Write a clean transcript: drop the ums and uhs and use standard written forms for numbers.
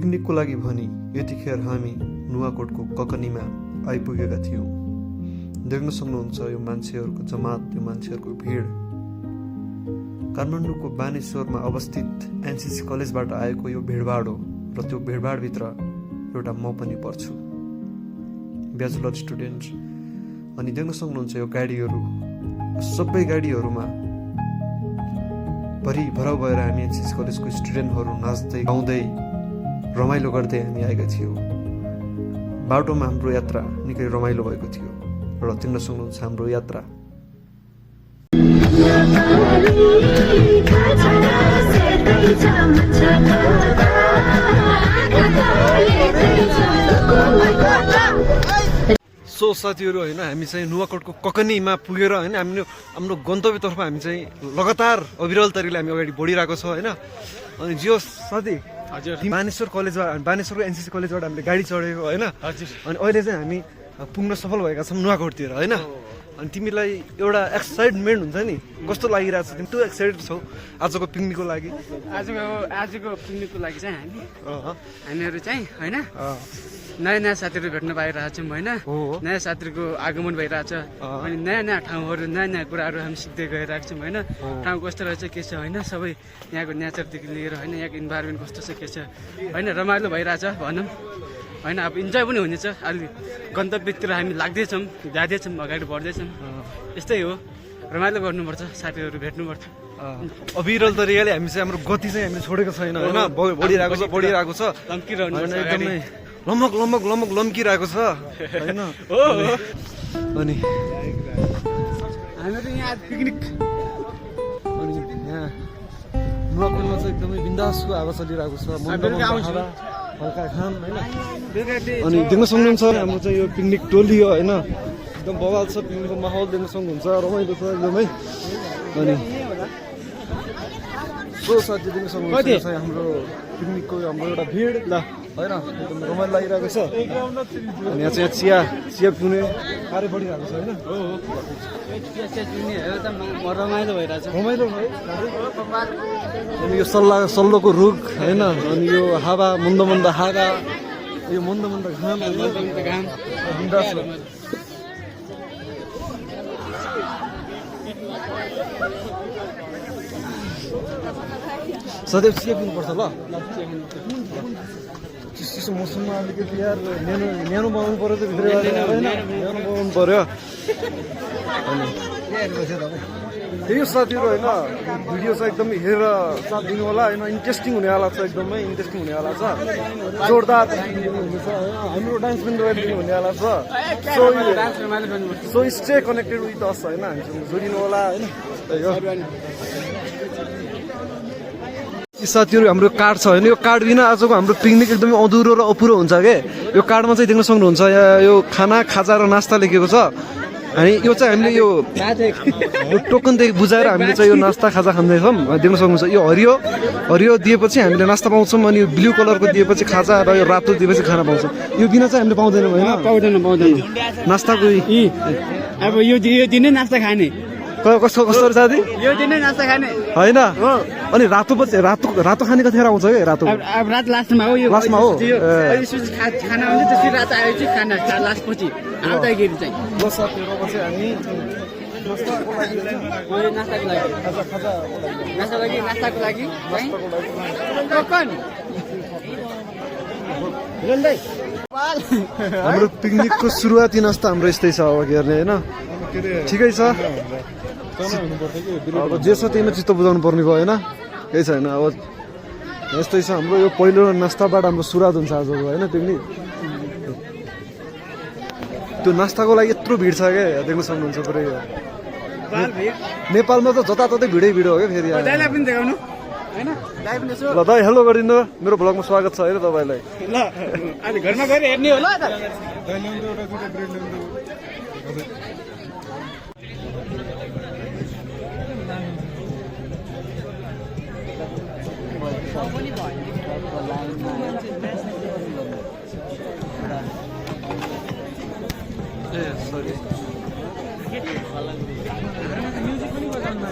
पिकनिकको लागि भनी यतिखेर हामी नुवाकोटको ककनीमा आइपुगेका थियौँ। देख्न सक्नुहुन्छ यो मान्छेहरूको जमात, यो मान्छेहरूको भिड। काठमाडौँको बानेश्वरमा अवस्थित एनसीसी कलेजबाट आएको यो भिडभाड हो र त्यो भिडभाडभित्र एउटा म पनि पर्छु, ब्याचलर स्टुडेन्ट। अनि देख्न सक्नुहुन्छ यो गाडीहरू, सबै गाडीहरूमा भरिभर भएर हामी एनसीसी कलेजको स्टुडेन्टहरू नाच्दै गाउँदै रमाइलो गर्दै हामी आएका थियौँ। बाटोमा हाम्रो यात्रा निकै रमाइलो भएको थियो र देख्न सक्नुहुन्छ हाम्रो यात्रा। सो साथीहरू होइन, हामी चाहिँ नुवाकोटको ककनीमा पुगेर होइन हाम्रो गन्तव्यतर्फ हामी चाहिँ लगातार अविरल तरिकाले हामी अगाडि बढिरहेको छ होइन। अनि जियो साथी, हजुर, बानेश्वरको एनसीसी कलेजबाट हामीले गाडी चढेको होइन। अनि अहिले चाहिँ हामी पुग्न सफल भएका छौँ नुवाकोटतिर होइन। अनि तिमीलाई एउटा एक्साइटमेन्ट हुन्छ नि, कस्तो लागिरहेको छ? तिमी त्यो एक्साइटेड छौ आजको पिकनिकको लागि? आजको पिकनिकको लागि चाहिँ हामीहरू चाहिँ होइन नयाँ नयाँ साथीहरू भेट्न पाइरहेको छौँ होइन। नयाँ साथीहरूको आगमन भइरहेको छ। अनि नयाँ नयाँ ठाउँहरू, नयाँ नयाँ कुराहरू हामी सिक्दै गइरहेको छौँ होइन। ठाउँ कस्तो रहेछ, के छ होइन, सबै यहाँको नेचरदेखि लिएर होइन, यहाँको इन्भाइरोमेन्ट कस्तो छ, के छ होइन, रमाइलो भइरहेछ भनौँ होइन। अब इन्जोय पनि हुनेछ। अलि गन्तव्यतिर हामी लाग्दैछौँ, जाँदैछौँ, अगाडि बढ्दैछौँ। यस्तै हो, रमाइलो गर्नुपर्छ, साथीहरू भेट्नुपर्छ। अविरल तरिकाले हामी चाहिँ हाम्रो गति चाहिँ हामीले छोडेको छैन होइन, बढिरहेको छ लम्किरहनु एकदमै लमक लम्किरहेको छ होइन। अनि हामीहरू यहाँ पिकनिक, अनि यहाँ नुवाकोटमा चाहिँ एकदमै बिन्दासको हावा चलिरहेको छ, हल्का घाम होइन। अनि देख्न सक्नुहुन्छ हाम्रो चाहिँ यो पिकनिक टोली हो होइन, एकदम बवाल छ, पिकनिकको माहौल देख्न सक्नुहुन्छ, रमाइलो छ एकदमै। अनि सो साथी देख्न सक्नुहुन्छ हाम्रो पिकनिकको हाम्रो एउटा भिड ल होइन, एकदम रमाइलो लागिरहेको छ। अनि यहाँ चाहिँ चिया पिउने कार्य बढिरहेको छ होइन। रमाइलो भइरहेछ, रमाइलो है। अनि यो सल्लोको रुख होइन, अनि यो हावा मन्द हावा, यो मन्द घाम बिन्दास छ। सदैव चिया पिउनुपर्छ ल। चिसो मौसममा अलिकति यार न्यानो बनाउनु पऱ्यो त भित्र होइन, न्यानो बनाउनु पऱ्यो। अनि त्यही साथीहरू होइन, भिडियो चाहिँ एकदमै हेरेर साथ दिनु होला होइन, इन्ट्रेस्टिङ हुनेवाला छ, एकदमै इन्ट्रेस्टिङ हुनेवाला छ, जोरदार हुनेछ होइन, हाम्रो डान्स पनि दिनु हुनेवाला छ। So stay connected with us होइन, हामीसँग जोडिनु होला होइन। साथीहरू हाम्रो कार्ड छ होइन, यो कार्ड बिना आजको हाम्रो पिकनिक एकदमै अधुरो र अपुरो हुन्छ के। यो कार्डमा चाहिँ देख्न सक्नुहुन्छ यहाँ यो खाना, खाजा र नास्ता लेखेको छ। अनि यो चाहिँ हामीले यो टोकनदेखि बुझाएर हामीले चाहिँ यो नास्ता खाजा खाँदैछौँ, देख्न सक्नुहुन्छ। यो हरियो दिएपछि हामीले नास्ता पाउँछौँ, अनि यो ब्लू कलरको दिएपछि खाजा र यो रातो दिएपछि खाना पाउँछौँ। यो बिना चाहिँ हामीले पाउँदैनौँ होइन, पाउँदैन नास्ताको। अब यो दिनै नास्ता खाने, कस्तो साथी, यो दिनै नास्ता खाने होइन। अनि रातो खाने कतिखेर आउँछ कि? रातो अब रात लास्टमा हो, यो लास्टमा हो खाना हुन्छ, त्यसपछि रात आएपछि खाना लास्ट पछि आउँदाखेरि चाहिँ हामी नास्ताको लागि हाम्रो पिकनिकको सुरुवाती नास्ता हाम्रो यस्तै छ अब हेर्ने होइन, ठिकै छ। अब जे छ त्यहीमा चित्त बुझाउनु पर्ने भयो होइन, केही छैन। अब यस्तै छ हाम्रो यो पहिलो नास्ताबाट हाम्रो सुरुवात हुन्छ आजको होइन पिकनिक। त्यो नास्ताको लागि यत्रो भिड छ क्या, देख्न सक्नुहुन्छ पुरै। नेपालमा त जताततै भिडै हो क्या फेरि। ल दाइ हेलो गरिदिनु, मेरो भ्लगमा स्वागत छ होइन तपाईँलाई। ल अहिले घरमा गएर हेर्ने हो ल। सरी म्युजिक पनि बजाउनु